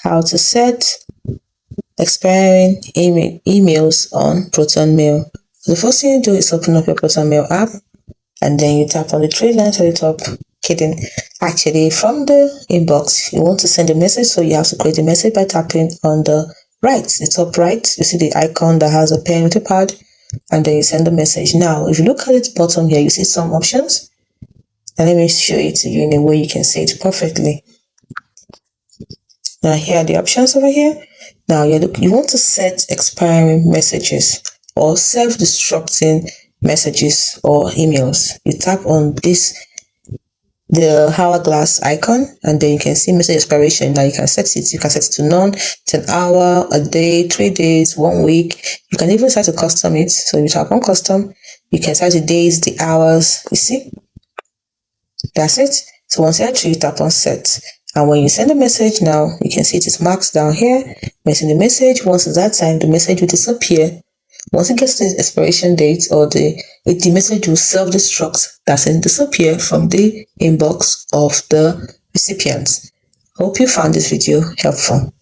how to set expiring emails on Proton Mail. So the first thing you do is open up your Proton Mail app, and then you tap on the three lines at the top. Kidding. Actually, from the inbox, you want to send a message, so you have to create a message by tapping on the top right. You see the icon that has a pen with a pad, and then you send the message. Now, if you look at the bottom here, you see some options. And let me show it to you in a way you can see it perfectly. Now, here are the options over here. Now, you want to set expiring messages or self-destructing messages or emails. You tap on the hourglass icon, and then you can see message expiration. Now you can set it. You can set it to none, 10 hour, a day, 3 days, 1 week. You can even set to custom it. So you tap on custom, you can set the days, the hours. You see, that's it. So once you're through, you tap on set. And when you send a message, now you can see it is marked down here. When you send the message, once it's that time, the message will disappear. Once it gets to the expiration date, or the message will self-destruct, that's and disappear from the inbox of the recipient. Hope you found this video helpful.